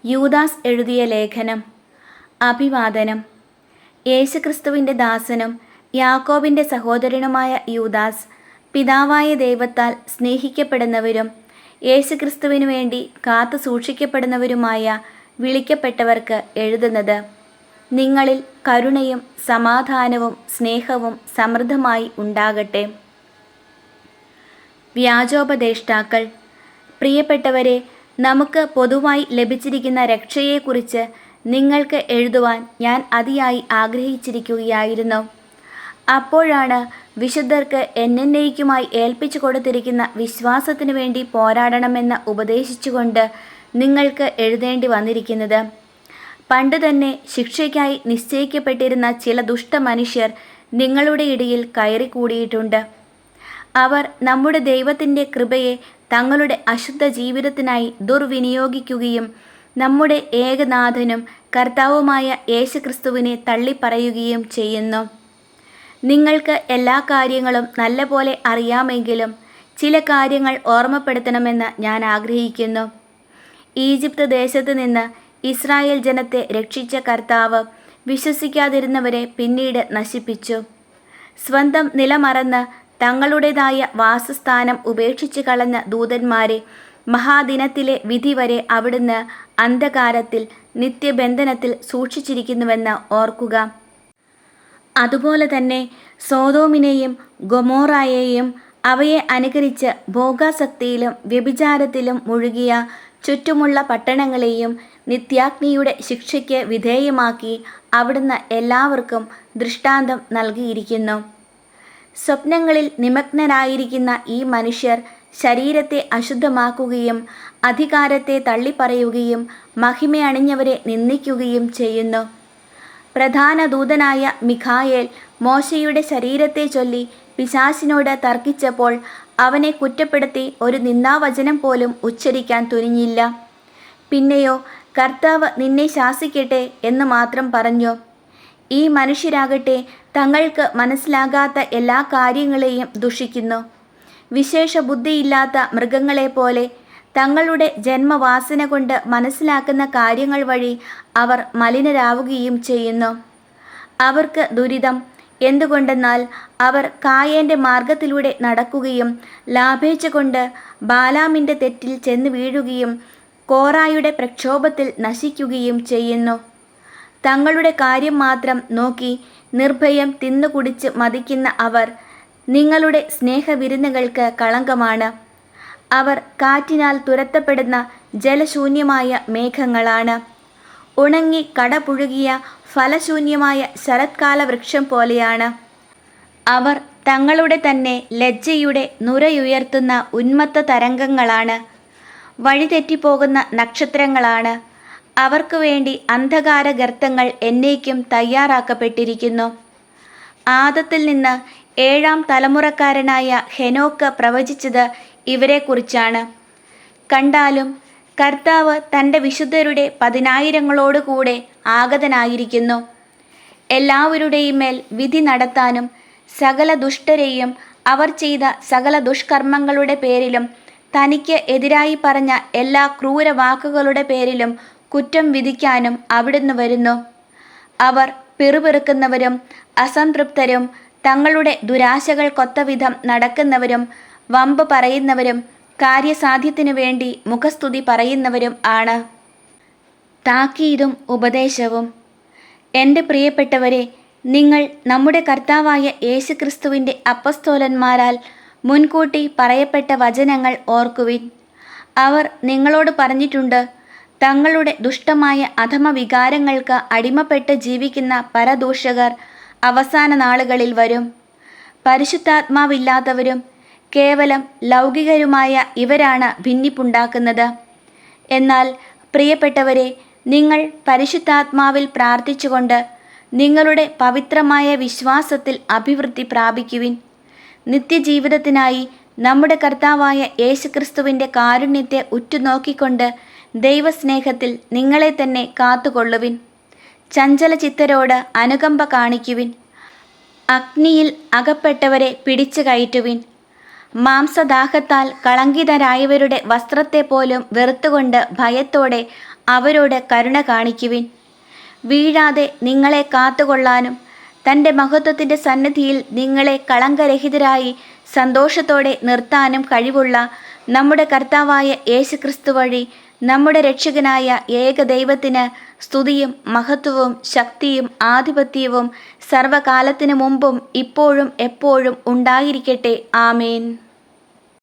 യൂദാസ് എഴുതിയ ലേഖനം. അഭിവാദനം. യേശുക്രിസ്തുവിൻ്റെ ദാസനും യാക്കോബിൻ്റെ സഹോദരനുമായ യൂദാസ്, പിതാവായ ദൈവത്താൽ സ്നേഹിക്കപ്പെടുന്നവരും യേശുക്രിസ്തുവിനു വേണ്ടി കാത്തു സൂക്ഷിക്കപ്പെടുന്നവരുമായ വിളിക്കപ്പെട്ടവർക്ക് എഴുതുന്നത്. നിങ്ങളിൽ കരുണയും സമാധാനവും സ്നേഹവും സമൃദ്ധമായി ഉണ്ടാകട്ടെ. വ്യാജോപദേഷ്ടാക്കൾ. പ്രിയപ്പെട്ടവരെ, നമുക്ക് പൊതുവായി ലഭിച്ചിരിക്കുന്ന രക്ഷയെക്കുറിച്ച് നിങ്ങൾക്ക് എഴുതുവാൻ ഞാൻ അതിയായി ആഗ്രഹിച്ചിരിക്കുകയായിരുന്നു. അപ്പോഴാണ് വിശുദ്ധർക്ക് എന്നേക്കുമായി ഏൽപ്പിച്ചു കൊടുത്തിരിക്കുന്ന വിശ്വാസത്തിനു വേണ്ടി പോരാടണമെന്ന് ഉപദേശിച്ചുകൊണ്ട് നിങ്ങൾക്ക് എഴുതേണ്ടി വന്നിരിക്കുന്നത്. പണ്ട് തന്നെ ശിക്ഷയ്ക്കായി നിശ്ചയിക്കപ്പെട്ടിരുന്ന ചില ദുഷ്ടമനുഷ്യർ നിങ്ങളുടെ ഇടയിൽ കയറിക്കൂടിയിട്ടുണ്ട്. അവർ നമ്മുടെ ദൈവത്തിൻ്റെ കൃപയെ തങ്ങളുടെ അശുദ്ധ ജീവിതത്തിനായി ദുർവിനിയോഗിക്കുകയും നമ്മുടെ ഏകനാഥനും കർത്താവുമായ യേശുക്രിസ്തുവിനെ തള്ളിപ്പറയുകയും ചെയ്യുന്നു. നിങ്ങൾക്ക് എല്ലാ കാര്യങ്ങളും നല്ലപോലെ അറിയാമെങ്കിലും ചില കാര്യങ്ങൾ ഓർമ്മപ്പെടുത്തണമെന്ന് ഞാൻ ആഗ്രഹിക്കുന്നു. ഈജിപ്ത് ദേശത്ത് നിന്ന് ഇസ്രായേൽ ജനത്തെ രക്ഷിച്ച കർത്താവ് വിശ്വസിക്കാതിരുന്നവരെ പിന്നീട് നശിപ്പിച്ചു. സ്വന്തം നിലമറന്ന് തങ്ങളുടേതായ വാസസ്ഥാനം ഉപേക്ഷിച്ച് കളഞ്ഞ ദൂതന്മാരെ മഹാദിനത്തിലെ വിധി വരെ അവിടുന്ന് അന്ധകാരത്തിൽ നിത്യബന്ധനത്തിൽ സൂക്ഷിച്ചിരിക്കുന്നുവെന്ന് ഓർക്കുക. അതുപോലെ തന്നെ സോദോമിനെയും ഗൊമോറായെയും അവയെ അനുകരിച്ച് ഭോഗാസക്തിയിലും വ്യഭിചാരത്തിലും മുഴുകിയ ചുറ്റുമുള്ള പട്ടണങ്ങളെയും നിത്യാഗ്നിയുടെ ശിക്ഷയ്ക്ക് വിധേയമാക്കി അവിടുന്ന് എല്ലാവർക്കും ദൃഷ്ടാന്തം നൽകിയിരിക്കുന്നു. സ്വപ്നങ്ങളിൽ നിമഗ്നരായിരിക്കുന്ന ഈ മനുഷ്യർ ശരീരത്തെ അശുദ്ധമാക്കുകയും അധികാരത്തെ തള്ളിപ്പറയുകയും മഹിമയണിഞ്ഞവരെ നിന്ദിക്കുകയും ചെയ്യുന്നു. പ്രധാന ദൂതനായ മിഖായേൽ മോശയുടെ ശരീരത്തെ ചൊല്ലി പിശാചിനോട് തർക്കിച്ചപ്പോൾ അവനെ കുറ്റപ്പെടുത്തി ഒരു നിന്ദാവചനം പോലും ഉച്ചരിക്കാൻ തുനിഞ്ഞില്ല. പിന്നെയോ കർത്താവ് നിന്നെ ശാസിക്കട്ടെ എന്ന് മാത്രം പറഞ്ഞു. ഈ മനുഷ്യരാകട്ടെ തങ്ങൾക്ക് മനസ്സിലാകാത്ത എല്ലാ കാര്യങ്ങളെയും ദുഷിക്കുന്നു. വിശേഷ ബുദ്ധിയില്ലാത്ത മൃഗങ്ങളെപ്പോലെ തങ്ങളുടെ ജന്മവാസന കൊണ്ട് മനസ്സിലാക്കുന്ന കാര്യങ്ങൾ വഴി അവർ മലിനരാവുകയും ചെയ്യുന്നു. അവർക്ക് ദുരിതം. എന്തുകൊണ്ടെന്നാൽ അവർ കായേൻ്റെ മാർഗത്തിലൂടെ നടക്കുകയും ലാഭേച്ഛ കൊണ്ട് ബാലാമിൻ്റെ തെറ്റിൽ ചെന്ന് വീഴുകയും കോറായുടെ പ്രക്ഷോഭത്തിൽ നശിക്കുകയും ചെയ്യുന്നു. തങ്ങളുടെ കാര്യം മാത്രം നോക്കി നിർഭയം തിന്നുകുടിച്ച് മതിക്കുന്ന അവർ നിങ്ങളുടെ സ്നേഹവിരുന്നുകൾക്ക് കളങ്കമാണ്. അവർ കാറ്റിനാൽ തുരത്തപ്പെടുന്ന ജലശൂന്യമായ മേഘങ്ങളാണ്. ഉണങ്ങി കടപുഴുകിയ ഫലശൂന്യമായ ശരത്കാല വൃക്ഷം പോലെയാണ്. അവർ തങ്ങളുടെ തന്നെ ലജ്ജയുടെ നുരയുയർത്തുന്ന ഉന്മത്ത തരംഗങ്ങളാണ്. വഴിതെറ്റിപ്പോകുന്ന നക്ഷത്രങ്ങളാണ്. അവർക്ക് വേണ്ടി അന്ധകാര ഗർത്തങ്ങൾ എന്നേക്കും തയ്യാറാക്കപ്പെട്ടിരിക്കുന്നു. ആദത്തിൽ നിന്ന് 7-ാം തലമുറക്കാരനായ ഹെനോക്ക് പ്രവചിച്ചത് ഇവരെക്കുറിച്ചാണ്. കണ്ടാലും കർത്താവ് തൻ്റെ വിശുദ്ധരുടെ 10,000-ങ്ങളോടുകൂടെ ആഗതനായിരിക്കുന്നു. എല്ലാവരുടെയും മേൽ വിധി നടത്താനും സകല ദുഷ്ടരെയും അവർ ചെയ്ത സകല ദുഷ്കർമ്മങ്ങളുടെ പേരിലും തനിക്ക് എതിരായി പറഞ്ഞ എല്ലാ ക്രൂരവാക്കുകളുടെ പേരിലും കുറ്റം വിധിക്കാനും അവിടുന്ന് വരുന്നു. അവർ പിറുപിറുക്കുന്നവരും അസംതൃപ്തരും തങ്ങളുടെ ദുരാശകൾക്കൊത്തവിധം നടക്കുന്നവരും വമ്പ് പറയുന്നവരും കാര്യസാധ്യത്തിനു വേണ്ടി മുഖസ്തുതി പറയുന്നവരും ആണ്. താക്കീതും ഉപദേശവും. എൻ്റെ പ്രിയപ്പെട്ടവരെ, നിങ്ങൾ നമ്മുടെ കർത്താവായ യേശുക്രിസ്തുവിൻ്റെ അപ്പസ്തോലന്മാരാൽ മുൻകൂട്ടി പറയപ്പെട്ട വചനങ്ങൾ ഓർക്കുവിൻ. അവർ നിങ്ങളോട് പറഞ്ഞിട്ടുണ്ട്, തങ്ങളുടെ ദുഷ്ടമായ അധമവികാരങ്ങൾക്ക് അടിമപ്പെട്ട് ജീവിക്കുന്ന പരദൂഷകർ അവസാന നാളുകളിൽ വരും. പരിശുദ്ധാത്മാവില്ലാത്തവരും കേവലം ലൗകികരുമായ ഇവരാണ് ഭിന്നിപ്പുണ്ടാക്കുന്നത്. എന്നാൽ പ്രിയപ്പെട്ടവരെ, നിങ്ങൾ പരിശുദ്ധാത്മാവിൽ പ്രാർത്ഥിച്ചുകൊണ്ട് നിങ്ങളുടെ പവിത്രമായ വിശ്വാസത്തിൽ അഭിവൃദ്ധി പ്രാപിക്കുവിൻ. നിത്യജീവിതത്തിനായി നമ്മുടെ കർത്താവായ യേശുക്രിസ്തുവിൻ്റെ കാരുണ്യത്തെ ഉറ്റുനോക്കിക്കൊണ്ട് ദൈവസ്നേഹത്തിൽ നിങ്ങളെ തന്നെ കാത്തുകൊള്ളുവിൻ. ചഞ്ചല ചിത്തരോട് അനുകമ്പ കാണിക്കുവിൻ. അഗ്നിയിൽ അകപ്പെട്ടവരെ പിടിച്ചു കയറ്റുവിൻ. മാംസദാഹത്താൽ കളങ്കിതരായവരുടെ വസ്ത്രത്തെ പോലും വെറുത്തുകൊണ്ട് ഭയത്തോടെ അവരോട് കരുണ കാണിക്കുവിൻ. വീഴാതെ നിങ്ങളെ കാത്തുകൊള്ളാനും തൻ്റെ മഹത്വത്തിൻ്റെ സന്നിധിയിൽ നിങ്ങളെ കളങ്കരഹിതരായി സന്തോഷത്തോടെ നിർത്താനും കഴിവുള്ള നമ്മുടെ കർത്താവായ യേശുക്രിസ്തു വഴി നമ്മുടെ രക്ഷകനായ ഏകദൈവത്തിന് സ്തുതിയും മഹത്വവും ശക്തിയും ആധിപത്യവും സർവകാലത്തിനു മുമ്പും ഇപ്പോഴും എപ്പോഴും ഉണ്ടായിരിക്കട്ടെ. ആമേൻ.